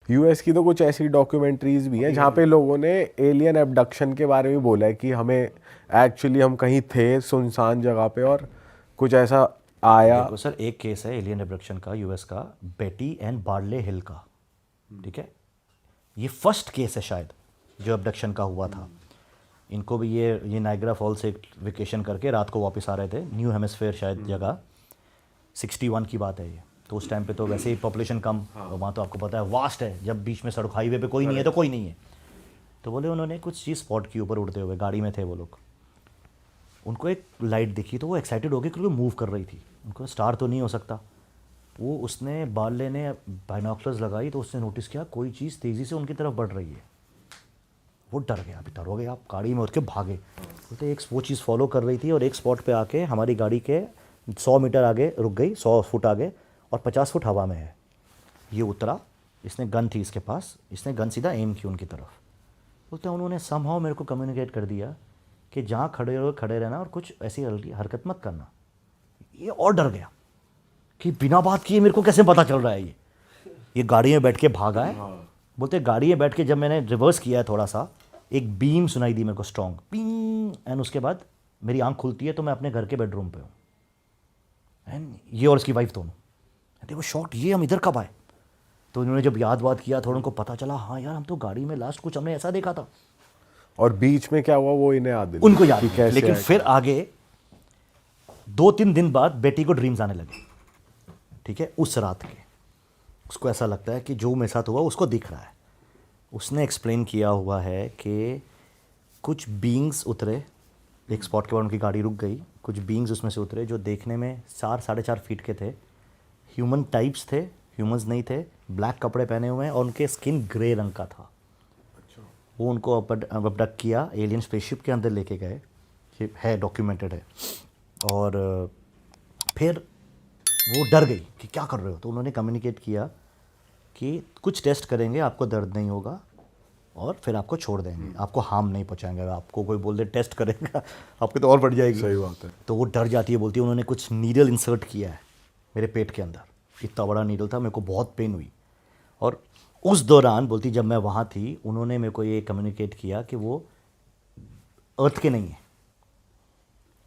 US की तो कुछ ऐसी डॉक्यूमेंट्रीज भी हैं जहाँ पे लोगों ने एलियन एब्डक्शन के बारे में बोला है कि हमें एक्चुअली हम कहीं थे सुनसान जगह पे और कुछ ऐसा आया। देखो सर, एक केस है एलियन एब्डक्शन का यूएस का, बेटी एंड बार्ले हिल का, ठीक है। ये फर्स्ट केस है शायद जो एब्डक्शन का हुआ था। इनको भी ये नाइग्रा फॉल्स से वेकेशन करके रात को वापस आ रहे थे, न्यू हेमिस्फेयर शायद जगह, 61 की बात है ये। तो उस टाइम पे तो वैसे ही पॉपुलेशन कम, और वहाँ तो आपको पता है वास्ट है, जब बीच में सड़क हाईवे पे कोई नहीं है तो कोई नहीं है। तो बोले उन्होंने कुछ चीज़ स्पॉट की ऊपर उड़ते हुए, गाड़ी में थे वो लोग, उनको एक लाइट दिखी तो वो एक्साइटेड हो गए क्योंकि मूव कर रही थी। उनको स्टार तो नहीं हो सकता, वो उसने बार्ले ने बाइनोकुलर्स लगाई तो उसने नोटिस किया कोई चीज़ तेज़ी से उनकी तरफ बढ़ रही है। वो डर गया, अभी डर हो गया, आप गाड़ी में उठ के भागे। बोलते एक वो चीज़ फॉलो कर रही थी और एक स्पॉट पे आके हमारी गाड़ी के 100 मीटर आगे रुक गई, 100 फुट आगे, और 50 फुट हवा में है। ये उतरा, इसने गन थी इसके पास, इसने गन सीधा एम की उनकी तरफ। बोलते उन्होंने समहाउ मेरे को कम्युनिकेट कर दिया कि जहाँ खड़े हो खड़े रहना और कुछ ऐसी हरकत मत करना। ये और डर गया कि बिना बात किए मेरे को कैसे पता चल रहा है ये गाड़ी में बैठ के भागा है। बोलते गाड़ी में बैठ के जब मैंने रिवर्स किया है थोड़ा सा, एक बीम सुनाई दी मेरे को, स्ट्रॉन्ग पिंग, एंड उसके बाद मेरी आंख खुलती है तो मैं अपने घर के बेडरूम पे हूँ, एंड ये और इसकी वाइफ दोनों। देखो शॉट, ये हम इधर कब आए? तो उन्होंने जब याद किया थोड़ा, उनको पता चला हाँ यार हम तो गाड़ी में लास्ट कुछ हमने ऐसा देखा था। और बीच में क्या हुआ वो इन्हें याद नहीं, उनको याद कि नहीं, कैसे लेकिन आया। फिर आगे 2-3 दिन बाद बेटी को ड्रीम्स आने लगे, ठीक है। उस रात के उसको ऐसा लगता है कि जो मेरे साथ हुआ उसको दिख रहा है। उसने एक्सप्लेन किया हुआ है कि कुछ बीइंग्स उतरे एक स्पॉट के बाद, उनकी गाड़ी रुक गई, कुछ बीइंग्स उसमें से उतरे जो देखने में 4-4.5 फीट के थे, ह्यूमन टाइप्स थे, ह्यूमंस नहीं थे, ब्लैक कपड़े पहने हुए हैं और उनके स्किन ग्रे रंग का था। वो उनको अबडक्ट किया, एलियन स्पेसशिप के अंदर लेके गए, ये है डॉक्यूमेंटेड है। और फिर वो डर गई कि क्या कर रहे हो, तो उन्होंने कम्युनिकेट किया कि कुछ टेस्ट करेंगे, आपको दर्द नहीं होगा और फिर आपको छोड़ देंगे, आपको हार्म नहीं पहुंचाएंगे। आपको कोई बोल दे टेस्ट करेगा आपको तो और बढ़ जाएगी। सही बात है। तो वो डर जाती है, बोलती है उन्होंने कुछ नीडल इंसर्ट किया है मेरे पेट के अंदर, इतना बड़ा नीडल था, मेरे को बहुत पेन हुई। और उस दौरान बोलती जब मैं वहाँ थी उन्होंने मेरे को ये कम्युनिकेट किया कि वो अर्थ के नहीं है,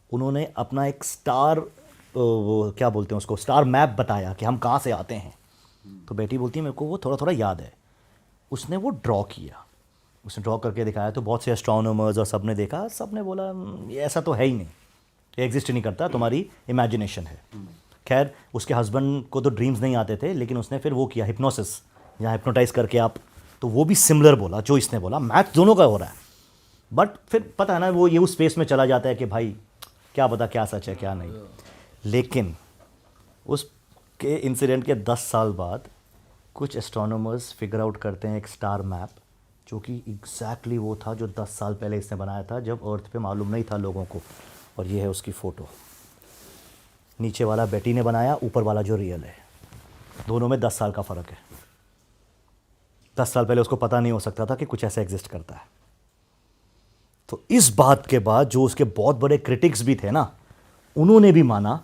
उन्होंने अपना एक स्टार, वो क्या बोलते हैं उसको, स्टार मैप बताया कि हम कहाँ से आते हैं। तो बेटी बोलती है मेरे को वो थोड़ा थोड़ा याद है। उसने वो ड्रॉ किया, उसने ड्रॉ करके दिखाया तो बहुत से एस्ट्रोनॉमर्स और सब ने देखा, सब ने बोला ये ऐसा तो है ही नहीं, ये एग्जिस्ट ही नहीं करता, तुम्हारी इमेजिनेशन है। खैर उसके हस्बैंड को तो ड्रीम्स नहीं आते थे, लेकिन उसने फिर वो किया हिप्नोसिस, यहाँ हिप्नोटाइज करके आप, तो वो भी सिमिलर बोला जो इसने बोला, मैच दोनों का हो रहा है। बट फिर पता है ना वो ये उस स्पेस में चला जाता है कि भाई क्या पता क्या सच है क्या नहीं। लेकिन उस के इंसिडेंट के 10 साल बाद कुछ एस्ट्रोनॉमर्स फिगर आउट करते हैं एक स्टार मैप, जो कि एग्जैक्टली वो था जो 10 साल पहले इसने बनाया था, जब अर्थ पे मालूम नहीं था लोगों को। और ये है उसकी फ़ोटो, नीचे वाला बेटी ने बनाया, ऊपर वाला जो रियल है, दोनों में 10 साल का फ़र्क है। 10 साल पहले उसको पता नहीं हो सकता था कि कुछ ऐसा एग्जिस्ट करता है। तो इस बात के बाद जो उसके बहुत बड़े क्रिटिक्स भी थे ना, उन्होंने भी माना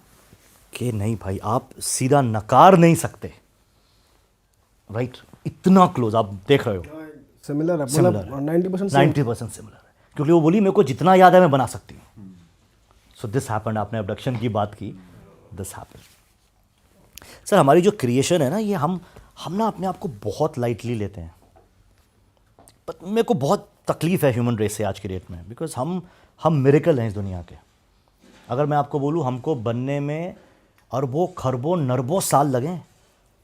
कि नहीं भाई आप सीधा नकार नहीं सकते, राइट, इतना क्लोज आप देख रहे हो, सिमिलर है, Similar मतलब है। 90% 90% सिमिलर है, क्योंकि वो बोली मेरे को जितना याद है मैं बना सकती हूँ। सो दिस हैपेंड, आपने अबडक्शन की बात की, दिस हैपेंड। सर हमारी जो क्रिएशन है ना, ये हम ना अपने आप को बहुत लाइटली लेते हैं, पर मेरे को बहुत तकलीफ है ह्यूमन रेस से आज की डेट में, बिकॉज हम मिरेकल हैं इस दुनिया के। अगर मैं आपको बोलूँ हमको बनने में अरबों खरबों नरबों साल लगें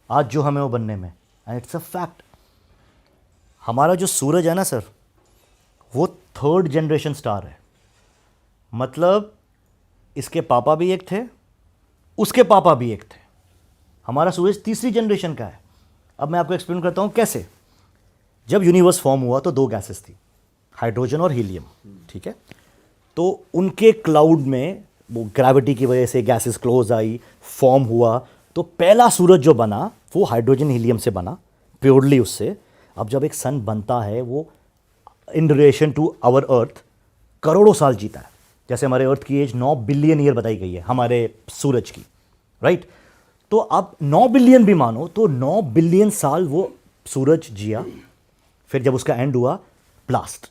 आज जो हमें वो बनने में, एंड इट्स अ फैक्ट। हमारा जो सूरज है ना सर, वो 3rd जनरेशन स्टार है, मतलब इसके पापा भी एक थे, उसके पापा भी एक थे। हमारा सूरज 3री जनरेशन का है। अब मैं आपको एक्सप्लेन करता हूँ कैसे। जब यूनिवर्स फॉर्म हुआ तो 2 गैसेस थी, हाइड्रोजन और हीलियम, ठीक है। तो उनके क्लाउड में वो ग्रेविटी की वजह से गैसेस क्लोज आई, फॉर्म हुआ, तो पहला सूरज जो बना वो हाइड्रोजन हीलियम से बना, प्योरली उससे। अब जब एक सन बनता है वो in relation to our earth करोड़ों साल जीता है। जैसे हमारे अर्थ की एज 9 बिलियन ईयर बताई गई है हमारे सूरज की, राइट। तो अब 9 बिलियन भी मानो तो 9 बिलियन साल वो सूरज जिया, फिर जब उसका एंड हुआ ब्लास्ट,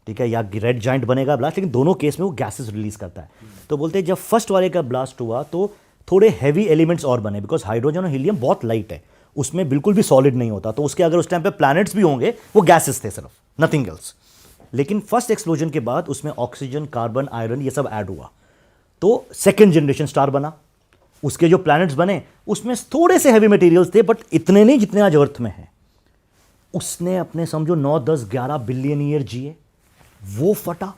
ठीक है, या रेड जाइंट बनेगा ब्लास्ट, लेकिन दोनों केस में वो गैसेस रिलीज करता है। तो बोलते हैं जब फर्स्ट वाले का ब्लास्ट हुआ तो थोड़े हैवी एलिमेंट्स और बने, बिकॉज हाइड्रोजन और हीलियम बहुत लाइट है, उसमें बिल्कुल भी सॉलिड नहीं होता, तो उसके अगर उस टाइम पे प्लैनेट्स भी होंगे वो गैसेस थे सिर्फ, नथिंग एल्स। लेकिन फर्स्ट एक्सप्लोजन के बाद उसमें ऑक्सीजन, कार्बन, आयरन ये सब ऐड हुआ, तो सेकेंड जनरेशन स्टार बना। उसके जो प्लैनेट्स बने उसमें थोड़े से हैवी मटेरियल्स थे, बट इतने नहीं जितने आज अर्थ में हैं। उसने अपने समझो 9, 10, 11 बिलियन ईयर जिए, वो फटा,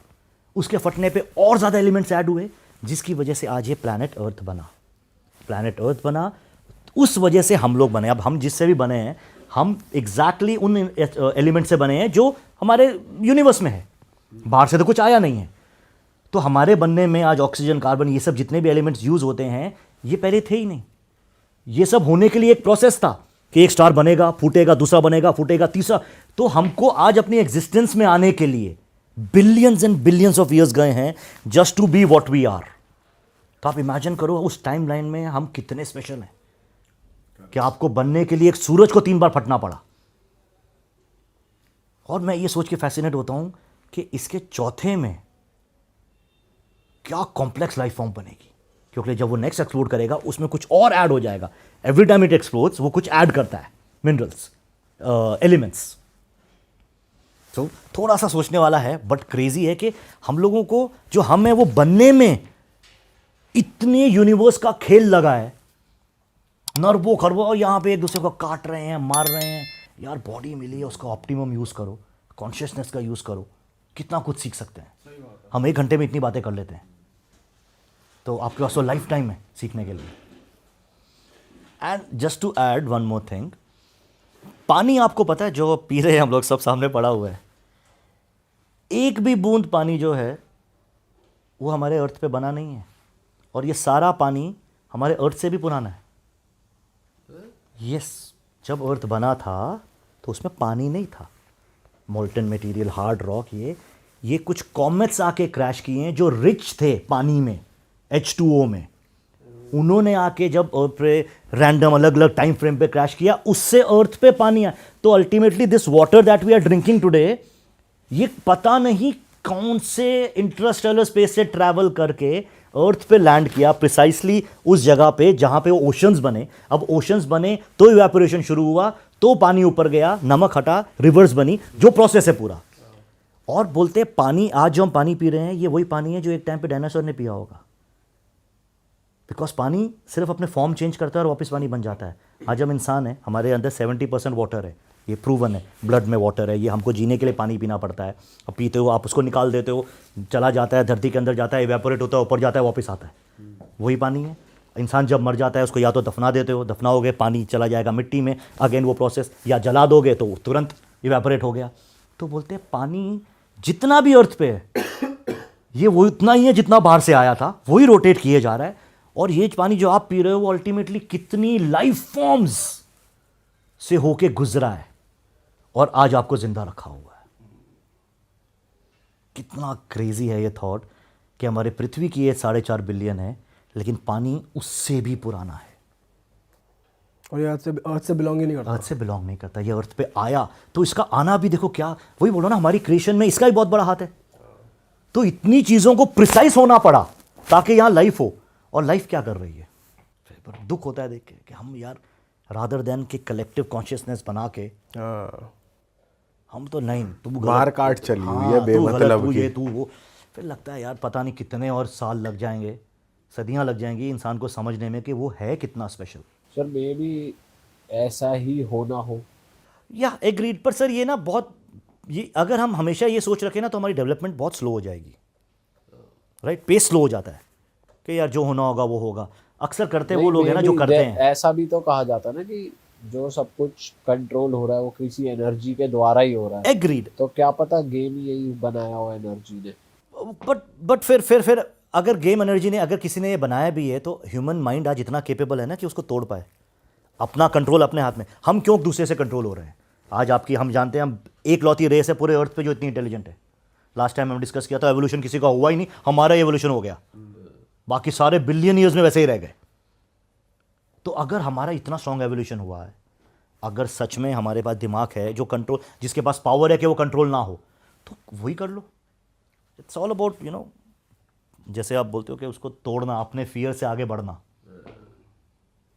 उसके फटने पे और ज्यादा एलिमेंट्स ऐड हुए, जिसकी वजह से आज ये प्लैनेट अर्थ बना। प्लैनेट अर्थ बना, उस वजह से हम लोग बने। अब हम जिससे भी बने हैं, हम एग्जैक्टली उन एलिमेंट से बने हैं जो हमारे यूनिवर्स में है, बाहर से तो कुछ आया नहीं है। तो हमारे बनने में आज ऑक्सीजन, कार्बन, ये सब जितने भी एलिमेंट्स यूज होते हैं, ये पहले थे ही नहीं। ये सब होने के लिए एक प्रोसेस था कि एक स्टार बनेगा, फूटेगा, दूसरा बनेगा, फूटेगा, तीसरा। तो हमको आज अपनी एग्जिस्टेंस में आने के लिए billions and billions of years गए हैं just to be what we are. तो आप इमेजिन करो उस टाइम लाइन में हम कितने स्पेशल हैं कि आपको बनने के लिए एक सूरज को 3 बार फटना पड़ा। और मैं ये सोच के फैसिनेट होता हूं कि इसके चौथे में क्या कॉम्प्लेक्स लाइफ फॉर्म बनेगी, क्योंकि जब वो नेक्स्ट एक्सप्लोड करेगा उसमें कुछ और ऐड हो जाएगा। एवरी टाइम इट एक्सप्लोड्स वो कुछ ऐड करता है, मिनरल्स, एलिमेंट्स। तो थोड़ा सा सोचने वाला है, बट क्रेजी है कि हम लोगों को जो हम है वो बनने में इतने यूनिवर्स का खेल लगा है, नरबो खरबो, और यहां पे एक दूसरे को काट रहे हैं, मार रहे हैं। यार बॉडी मिली है, उसका ऑप्टिमम यूज करो, कॉन्शियसनेस का यूज करो, कितना कुछ सीख सकते हैं। हम 1 घंटे में इतनी बातें कर लेते हैं, तो आपके पास तो लाइफ टाइम है सीखने के लिए। And just to add one more thing, पानी आपको पता है जो पी रहे हैं हम लोग, सब सामने पड़ा हुआ है, एक भी बूंद पानी जो है वो हमारे अर्थ पे बना नहीं है, और ये सारा पानी हमारे अर्थ से भी पुराना है। यस, जब अर्थ बना था तो उसमें पानी नहीं था, मोल्टन मटेरियल, हार्ड रॉक, ये कुछ कॉमेट्स आके क्रैश किए हैं जो रिच थे पानी में, H2O में। उन्होंने आके जब अर्थ पे रैंडम अलग अलग टाइम फ्रेम पे क्रैश किया, उससे अर्थ पे पानी आया। तो ultimately this water that we are drinking today, ये पता नहीं कौन से इंटरस्टेलर स्पेस से ट्रैवल करके अर्थ पे लैंड किया, प्रिसाइसली उस जगह पे जहां पे वो ओशंस बने। अब ओशंस बने तो इवेपोरेशन शुरू हुआ, तो पानी ऊपर गया, नमक हटा, रिवर्स बनी, जो प्रोसेस है पूरा। और बोलते हैं पानी, आज जो हम पानी पी रहे हैं ये वही पानी है जो एक टाइम पे डायनासोर ने पिया होगा, बिकॉज पानी सिर्फ अपने फॉर्म चेंज करता है और वापस पानी बन जाता है। आज हम इंसान है, हमारे अंदर 70% वाटर है, ये प्रूवन है, ब्लड में वाटर है, ये हमको जीने के लिए पानी पीना पड़ता है। अब पीते हो, आप उसको निकाल देते हो, चला जाता है धरती के अंदर, जाता है, इवेपोरेट होता है, ऊपर जाता है, वापस आता है, वही पानी है। इंसान जब मर जाता है उसको या तो दफना देते हो, दफनाओगे पानी चला जाएगा मिट्टी में, अगेन वो प्रोसेस, या जला दोगे तो तुरंत इवेपोरेट हो गया। तो बोलते हैं पानी जितना भी अर्थ पे है ये वो इतना ही है जितना बाहर से आया था, वही रोटेट किए जा रहा है। और ये पानी जो आप पी रहे हो वो अल्टीमेटली कितनी लाइफ फॉर्म्स से होके गुजरा है और आज आपको जिंदा रखा हुआ है। कितना क्रेजी है ये थॉट कि हमारे पृथ्वी की ये 4.5 बिलियन है, लेकिन पानी उससे भी पुराना है, और ये अर्थ से बिलोंग ही नहीं करता। अर्थ से बिलोंग नहीं करता, ये अर्थ पे आया। तो इसका आना भी देखो, क्या वही बोलो ना, हमारी क्रिएशन में इसका भी बहुत बड़ा हाथ है। तो इतनी चीजों को प्रिसाइज होना पड़ा ताकि यहां लाइफ हो, और लाइफ क्या कर रही है। पर दुख होता है देख के कि हम यार रादर देन कि कलेक्टिव कॉन्शियसनेस बना के हम तो नहीं, तू मार काट चली हुई है बेमतलब की, तू वो, फिर लगता है यार पता नहीं कितने और साल लग जाएंगे, सदियां लग जाएंगी इंसान को समझने में कि वो है कितना स्पेशल। सर मे भी ऐसा ही होना हो, या एग्रीड। पर सर ये ना बहुत, ये अगर हम हमेशा ये सोच रखें ना तो हमारी डेवलपमेंट बहुत स्लो हो जाएगी, राइट। पेस स्लो हो जाता है कि यार जो होना होगा वो होगा। अक्सर करते वो लोग हैं ना जो करते हैं। ऐसा भी तो कहा जाता है ना कि जो सब कुछ कंट्रोल हो रहा है वो किसी एनर्जी के द्वारा ही हो रहा है। एग्रीड। तो क्या पता गेम यही बनाया हो एनर्जी ने। बट फिर अगर गेम एनर्जी ने, अगर किसी ने ये बनाया भी है, तो ह्यूमन माइंड आज इतना केपेबल है ना कि उसको तोड़ पाए, अपना कंट्रोल अपने हाथ में। हम क्यों दूसरे से कंट्रोल हो रहे हैं आज? आपकी, हम जानते हैं, हम एक लौती रेस है पूरे अर्थ पे जो इतनी इंटेलिजेंट है। लास्ट टाइम हम डिस्कस किया था, एवोल्यूशन किसी का हुआ ही नहीं, हमारा एवोल्यूशन हो गया, बाकी सारे बिलियन ईयर्स में वैसे ही रह गए। तो अगर हमारा इतना स्ट्रॉन्ग एवोल्यूशन हुआ है, अगर सच में हमारे पास दिमाग है जो कंट्रोल, जिसके पास पावर है कि वो कंट्रोल ना हो, तो वही कर लो. इट्स ऑल अबाउट जैसे आप बोलते हो कि उसको तोड़ना, अपने फियर से आगे बढ़ना.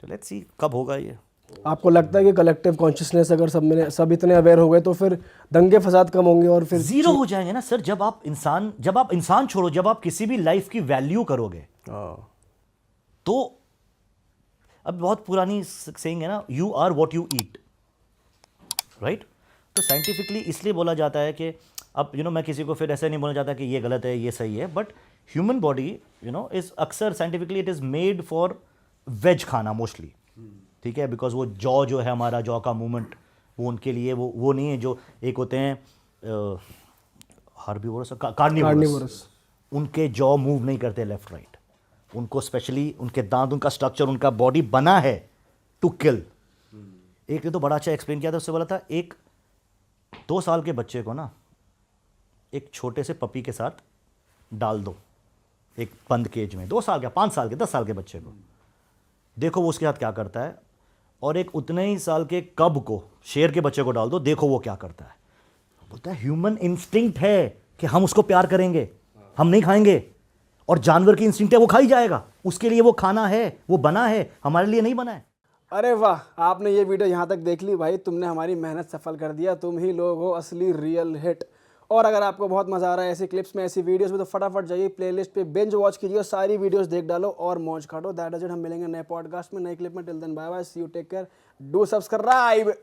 तो लेट्स सी कब होगा ये. आपको लगता है कि कलेक्टिव कॉन्शियसनेस अगर सब इतने अवेयर हो गए तो फिर दंगे फसाद कम होंगे और फिर जीरो हो जाएंगे ना सर. जब आप इंसान छोड़ो, जब आप किसी भी लाइफ की वैल्यू करोगे, तो अब बहुत पुरानी सेइंग है ना, you are what you eat, right. तो साइंटिफिकली इसलिए बोला जाता है कि अब मैं किसी को फिर ऐसे नहीं बोलना चाहता कि ये गलत है ये सही है, बट ह्यूमन बॉडी इज अक्सर scientifically it is made for veg खाना मोस्टली. ठीक है, बिकॉज वो जॉ जो है हमारा जॉ का मूवमेंट, वो उनके लिए वो नहीं है. जो एक होते हैं हार्बीवोरस, कार्निवोरस, उनके जॉ मूव नहीं करते लेफ्ट राइट. उनको स्पेशली उनके दांत, उनका स्ट्रक्चर, उनका बॉडी बना है टू किल. एक ने तो बड़ा अच्छा एक्सप्लेन किया था. उससे बोला था एक 2 साल के बच्चे को ना एक छोटे से पपी के साथ डाल दो एक बंद केज में, 2 साल के, 5 साल के, 10 साल के बच्चे को, देखो वो उसके साथ क्या करता है. और एक उतने ही साल के कब को, शेर के बच्चे को डाल दो, देखो वो क्या करता है. बोलता है ह्यूमन इंस्टिंक्ट है कि हम उसको प्यार करेंगे, हम नहीं खाएंगे. और जानवर की इंस्टिंक्ट है वो खा ही जाएगा. उसके लिए वो खाना है, वो बना है, हमारे लिए नहीं बना है. अरे वाह, आपने ये वीडियो यहाँ तक देख ली भाई, तुमने हमारी मेहनत सफल कर दिया. तुम ही लोग हो असली रियल हिट. और अगर आपको बहुत मजा आ रहा है ऐसी क्लिप्स में, ऐसी वीडियोस में, तो फटाफट जाइए प्लेलिस्ट पे बिंज वॉच कीजिए और सारी वीडियोस देख डालो और मौज काटो. That is it. हम मिलेंगे नए पॉडकास्ट में, नए क्लिप में. Till then bye bye, see you, take care, do subscribe.